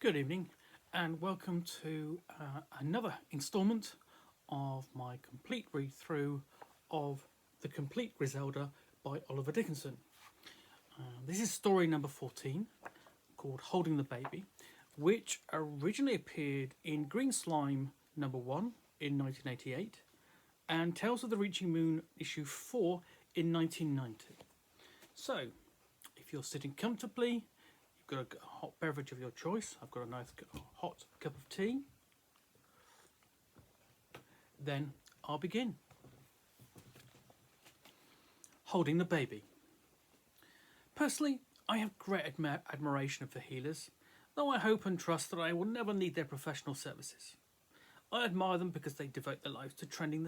Good evening, and welcome to another instalment of my complete read-through of The Complete Griselda by Oliver Dickinson. This is story number 14, called Holding the Baby, which originally appeared in Green Slime number 1 in 1988 and Tales of the Reaching Moon issue 4 in 1990. So, if you're sitting comfortably, you've got a hot beverage of your choice, I've got a nice hot cup of tea, then I'll begin. Holding the Baby. Personally, I have great admiration for healers, though I hope and trust that I will never need their professional services. I admire them because they devote their lives to tending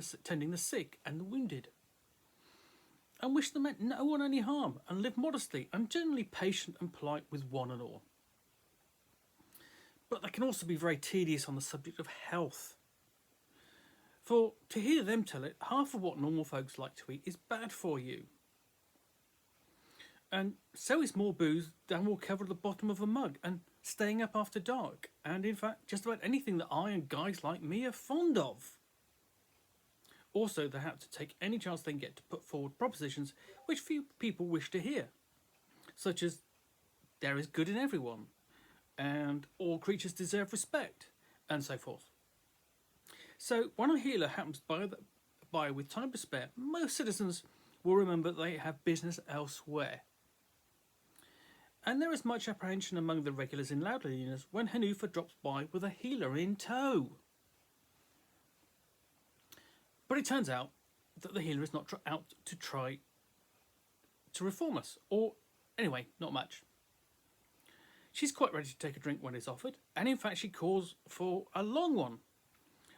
the sick and the wounded, and wish them no one any harm, and live modestly and generally patient and polite with one and all. But they can also be very tedious on the subject of health. For to hear them tell it, half of what normal folks like to eat is bad for you. And so is more booze than will cover the bottom of a mug, and staying up after dark, and in fact just about anything that I and guys like me are fond of. Also, they have to take any chance they can get to put forward propositions which few people wish to hear, such as there is good in everyone, and all creatures deserve respect, and so forth. So when a healer happens by with time to spare, most citizens will remember that they have business elsewhere. And there is much apprehension among the regulars in Loudliness when Hanufa drops by with a healer in tow. But it turns out that the healer is not out to try to reform us, or anyway, not much. She's quite ready to take a drink when it's offered, and in fact she calls for a long one.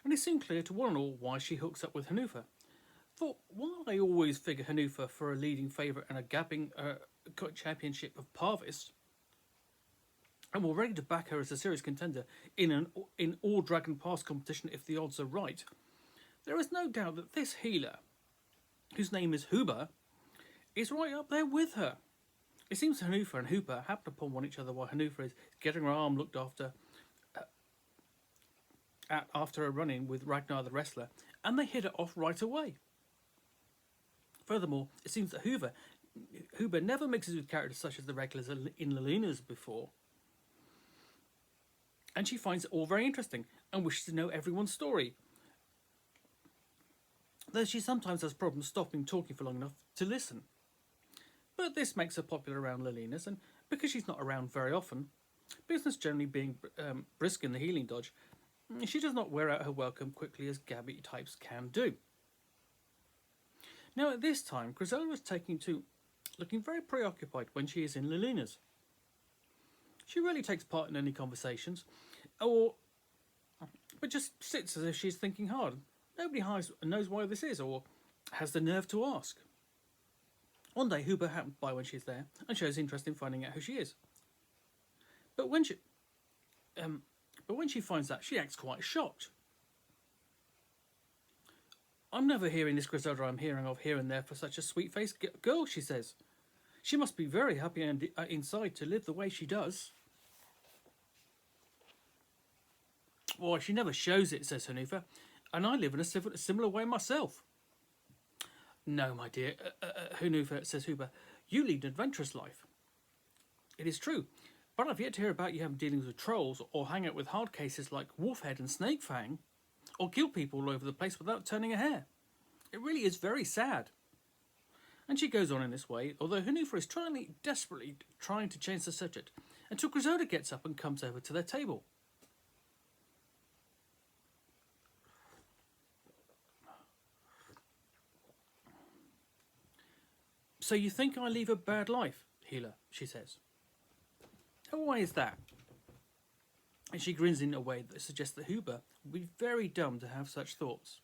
And it's soon clear to one and all why she hooks up with Hanufa. For while I always figure Hanufa for a leading favourite and a gapping championship of Pavis, and we're ready to back her as a serious contender in all Dragon Pass competition if the odds are right, there is no doubt that this healer, whose name is Huber, is right up there with her. It seems Hanufa and Huber happen upon each other while Hanufa is getting her arm looked after after a run-in with Ragnar the wrestler, and they hit it off right away. Furthermore, it seems that Huber never mixes with characters such as the regulars in Lalena's before, and she finds it all very interesting and wishes to know everyone's story, though she sometimes has problems stopping talking for long enough to listen. But this makes her popular around Lalena's, and because she's not around very often, business generally being brisk in the healing dodge, she does not wear out her welcome quickly as Gabby types can do. Now at this time, Griselda is looking very preoccupied when she is in Lalena's. She rarely takes part in any conversations, but just sits as if she's thinking hard. Nobody knows why this is, or has the nerve to ask. One day Huber happens by when she's there, and shows interest in finding out who she is. But when she finds that, she acts quite shocked. I'm never hearing this Griselda I'm hearing of here and there for such a sweet-faced girl, she says. She must be very happy inside to live the way she does. Why, she never shows it, says Hanufa, and I live in a similar way myself. No, my dear, Hanufa, says Huber, you lead an adventurous life. It is true, but I've yet to hear about you having dealings with trolls, or hang out with hard cases like Wolfhead and Snakefang, or kill people all over the place without turning a hair. It really is very sad. And she goes on in this way, although Hanufa is desperately trying to change the subject, until Griselda gets up and comes over to their table. So you think I leave a bad life, healer, she says. And why is that? And she grins in a way that suggests that Huber would be very dumb to have such thoughts.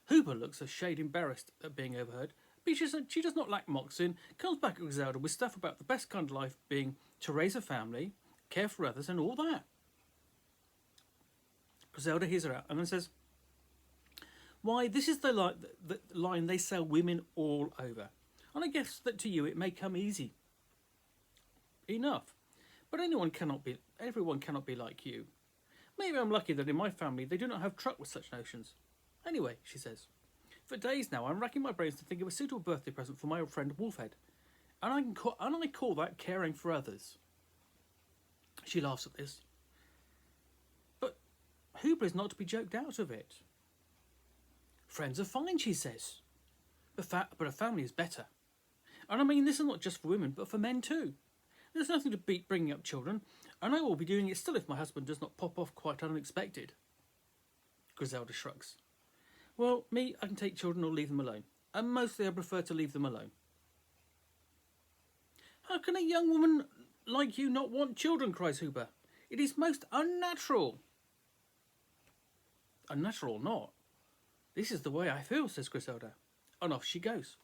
Huber looks a shade embarrassed at being overheard, but she does not lack moxie, comes back at Griselda with stuff about the best kind of life being to raise a family, care for others, and all that. Griselda hears her out and then says, why, this is the line they sell women all over, and I guess that to you it may come easy enough. But everyone cannot be like you. Maybe I'm lucky that in my family they do not have truck with such notions. Anyway, she says, for days now I'm racking my brains to think of a suitable birthday present for my old friend Wolfhead, and I call that caring for others. She laughs at this. But Hooper is not to be joked out of it. Friends are fine, she says, but a family is better. And I mean, this is not just for women, but for men too. There's nothing to beat bringing up children, and I will be doing it still if my husband does not pop off quite unexpected. Griselda shrugs. Well, me, I can take children or leave them alone, and mostly I prefer to leave them alone. How can a young woman like you not want children, cries Hooper. It is most unnatural. Unnatural or not, this is the way I feel, says Griselda, and off she goes.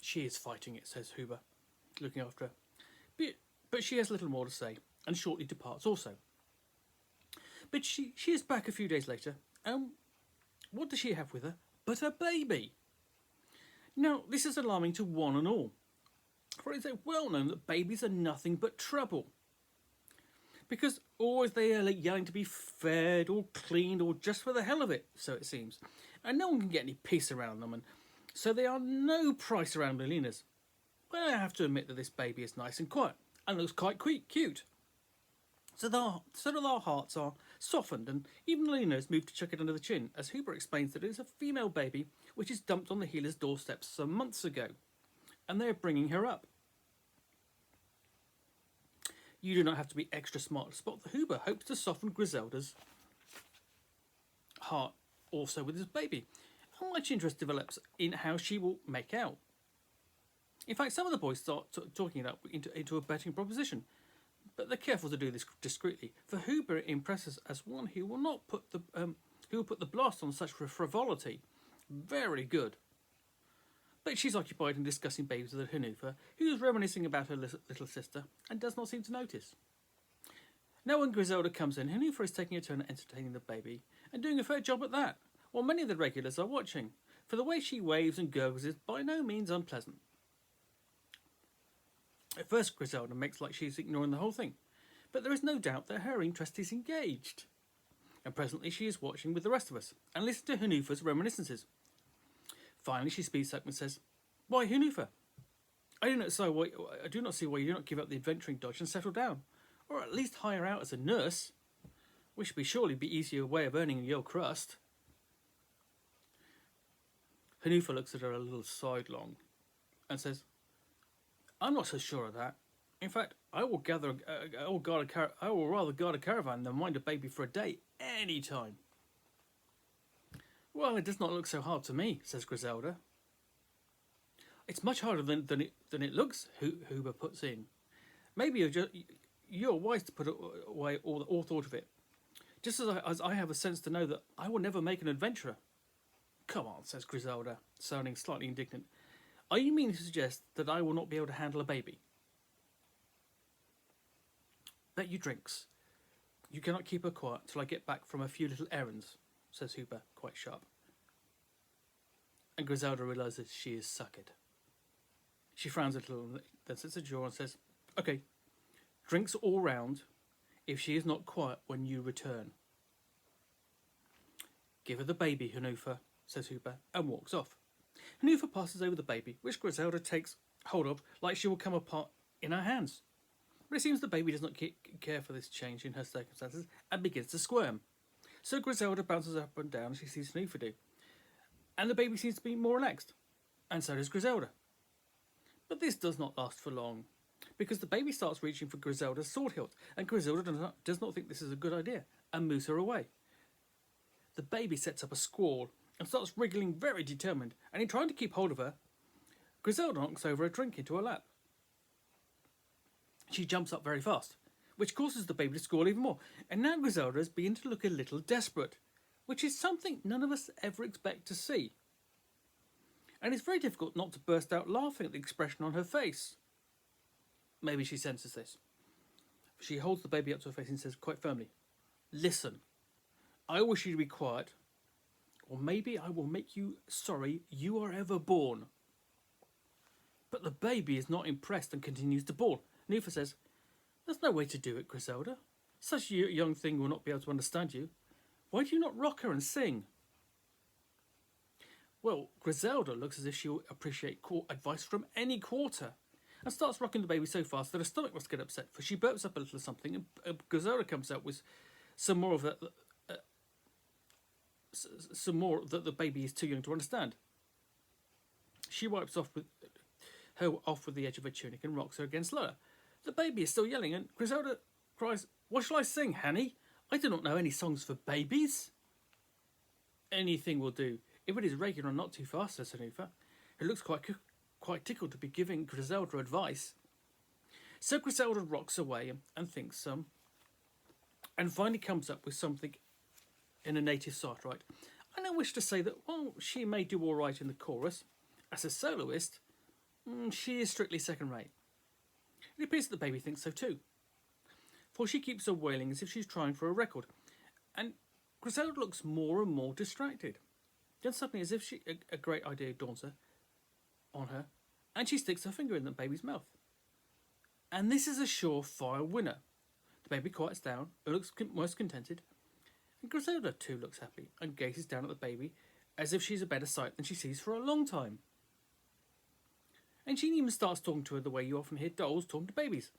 She is fighting it, says Hooper, looking after her. But she has little more to say, and shortly departs also. But she is back a few days later, and what does she have with her but a baby? Now, this is alarming to one and all, for it is well known that babies are nothing but trouble. Because always they are yelling to be fed or cleaned or just for the hell of it, so it seems. And no one can get any peace around them, and so they are no price around Melina's. But I have to admit that this baby is nice and quiet, and looks quite cute. So that our hearts are softened, and even Melina has moved to chuck it under the chin, as Hooper explains that it is a female baby which is dumped on the healer's doorstep some months ago, and they are bringing her up. You do not have to be extra smart to spot that Hooper hopes to soften Griselda's heart also with his baby. And much interest develops in how she will make out. In fact, some of the boys start talking it up into a betting proposition, but they're careful to do this discreetly, for Hooper impresses as one who will not put the blast on such frivolity. Very good. But she's occupied in discussing babies with Hanufa, who is reminiscing about her little sister and does not seem to notice. Now when Griselda comes in, Hanufa is taking a turn at entertaining the baby, and doing a fair job at that, while many of the regulars are watching, for the way she waves and gurgles is by no means unpleasant. At first Griselda makes like she's ignoring the whole thing, but there is no doubt that her interest is engaged. And presently she is watching with the rest of us, and listens to Hanufa's reminiscences. Finally she speaks up and says, Why, Hanufa, I do not see why you do not give up the adventuring dodge and settle down, or at least hire out as a nurse, which would surely be easier way of earning your crust. Hanufa looks at her a little sidelong and says, I'm not so sure of that. In fact, I will rather guard a caravan than mind a baby for a day, any time. Well, it does not look so hard to me, says Griselda. It's much harder than it looks, Hooper puts in. Maybe you're wise to put away all thought of it. Just as I have a sense to know that I will never make an adventurer. Come on, says Griselda, sounding slightly indignant. Are you meaning to suggest that I will not be able to handle a baby? Bet you drinks. You cannot keep her quiet till I get back from a few little errands, says Hooper, quite sharp. And Griselda realises she is suckered. She frowns a little, then sets her jaw and says, Okay, drinks all round if she is not quiet when you return. Give her the baby, Hanufa, says Hooper, and walks off. Hanufa passes over the baby, which Griselda takes hold of like she will come apart in her hands. But it seems the baby does not care for this change in her circumstances and begins to squirm. So Griselda bounces up and down as she sees Hanufa do. And the baby seems to be more relaxed. And so does Griselda. But this does not last for long, because the baby starts reaching for Griselda's sword hilt, and Griselda does not think this is a good idea, and moves her away. The baby sets up a squall, and starts wriggling very determined, and in trying to keep hold of her, Griselda knocks over a drink into her lap. She jumps up very fast, which causes the baby to squall even more, and now Griselda is beginning to look a little desperate, which is something none of us ever expect to see. And it's very difficult not to burst out laughing at the expression on her face. Maybe she senses this. She holds the baby up to her face and says quite firmly, Listen, I wish you to be quiet, or maybe I will make you sorry you are ever born. But the baby is not impressed and continues to bawl. Hanufa says, "There's no way to do it, Griselda. Such a young thing will not be able to understand you. Why do you not rock her and sing?" Well, Griselda looks as if she will appreciate advice from any quarter, and starts rocking the baby so fast that her stomach must get upset, for she burps up a little something, and Griselda comes out with some more that the baby is too young to understand. She wipes off with the edge of her tunic and rocks her against Lola. The baby is still yelling, and Griselda cries, "What shall I sing, Hanny? I do not know any songs for babies." "Anything will do, if it is regular and not too fast," says Hanufa, who looks quite tickled to be giving Griselda advice. So Griselda rocks away and thinks some, and finally comes up with something in a native Sartrite. And I wish to say that while she may do all right in the chorus, as a soloist, she is strictly second rate. It appears that the baby thinks so too, for she keeps on wailing as if she's trying for a record, and Griselda looks more and more distracted. Then suddenly, as if a great idea dawns on her, and she sticks her finger in the baby's mouth. And this is a surefire winner. The baby quiets down and looks most contented, and Griselda too looks happy and gazes down at the baby as if she's a better sight than she sees for a long time. And she even starts talking to her the way you often hear dolls talking to babies,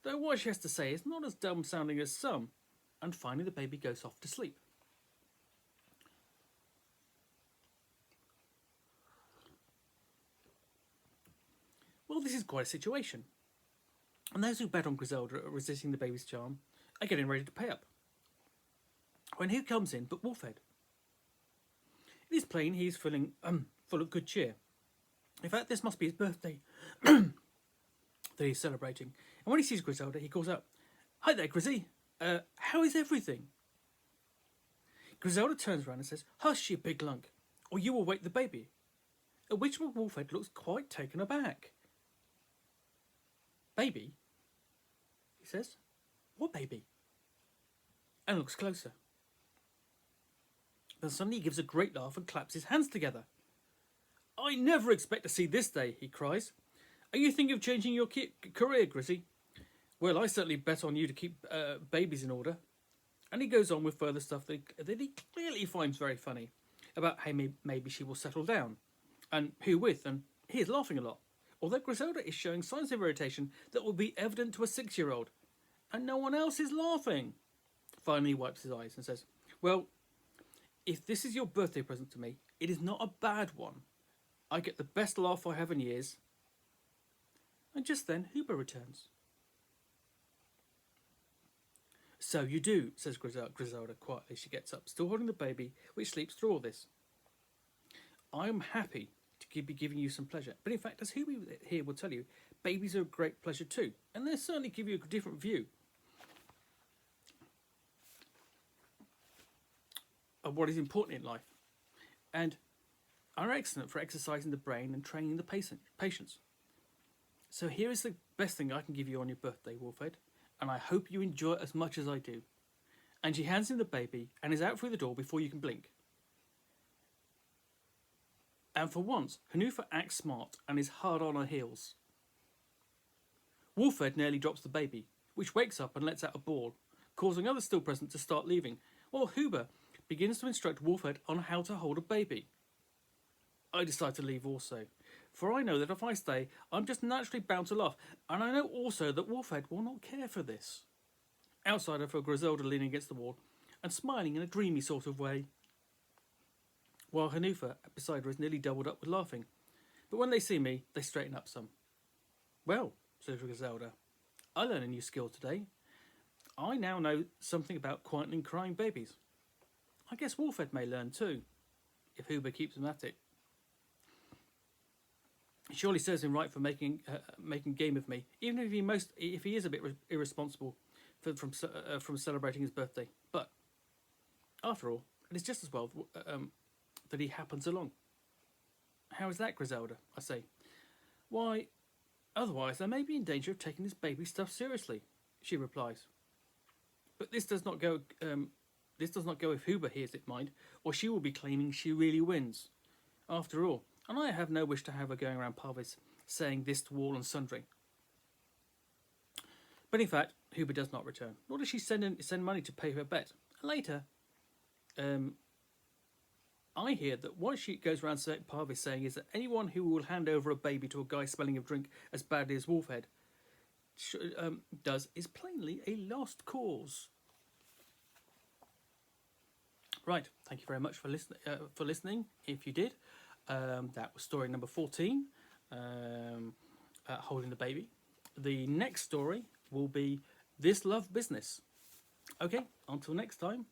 though what she has to say is not as dumb-sounding as some, and finally the baby goes off to sleep. Well, this is quite a situation, and those who bet on Griselda at resisting the baby's charm are getting ready to pay up. When who comes in but Wolfhead? It is plain he is feeling full of good cheer. In fact, this must be his birthday that he's celebrating. And when he sees Griselda, he calls out, "Hi there, Grizzy. How is everything?" Griselda turns around and says, "Hush, you big lunk, or you will wake the baby." At which Wolfhead looks quite taken aback. "Baby?" he says. "What baby?" And looks closer. Then suddenly he gives a great laugh and claps his hands together. "I never expect to see this day," he cries. "Are you thinking of changing your career, Grizzy? Well, I certainly bet on you to keep babies in order." And he goes on with further stuff that he clearly finds very funny, about how maybe she will settle down, and who with, and he is laughing a lot, although Griselda is showing signs of irritation that will be evident to a 6-year-old, and no one else is laughing. Finally he wipes his eyes and says, "Well, if this is your birthday present to me, it is not a bad one. I get the best laugh I have in years." And just then Huber returns. "So you do," says Griselda quietly. She gets up, still holding the baby, which sleeps through all this. "I am happy to be giving you some pleasure, but in fact, as Huber here will tell you, babies are a great pleasure too, and they certainly give you a different view of what is important in life, and are excellent for exercising the brain and training the patience. So here is the best thing I can give you on your birthday, Wolfhead, and I hope you enjoy it as much as I do." And she hands him the baby and is out through the door before you can blink. And for once, Hanufa acts smart and is hard on her heels. Wolfhead nearly drops the baby, which wakes up and lets out a bawl, causing others still present to start leaving, while Huber begins to instruct Wolfhead on how to hold a baby. I decide to leave also, for I know that if I stay, I'm just naturally bound to laugh, and I know also that Wolfhead will not care for this. Outside I feel Griselda leaning against the wall and smiling in a dreamy sort of way, while Hanufa beside her is nearly doubled up with laughing. But when they see me, they straighten up some. "Well," says Griselda, "I learned a new skill today. I now know something about quietly crying babies. I guess Wolfhead may learn too, if Huber keeps him at it. It surely serves him right for making game of me, even if he is a bit irresponsible from celebrating his birthday. But after all, it is just as well that he happens along." "How is that, Griselda?" I say. "Why, otherwise I may be in danger of taking this baby stuff seriously," she replies. "But this does not go if Huber hears it, mind, or she will be claiming she really wins. After all, and I have no wish to have her going around Pavis saying this to all and sundry. But in fact, Huber does not return, nor does she send money to pay her bet. And later, I hear that what she goes around Pavis saying is that anyone who will hand over a baby to a guy smelling of drink as badly as Wolfhead does is plainly a lost cause. Right, thank you very much for listening. If you did, that was story number 14, Holding the Baby. The next story will be This Love Business. Okay, until next time.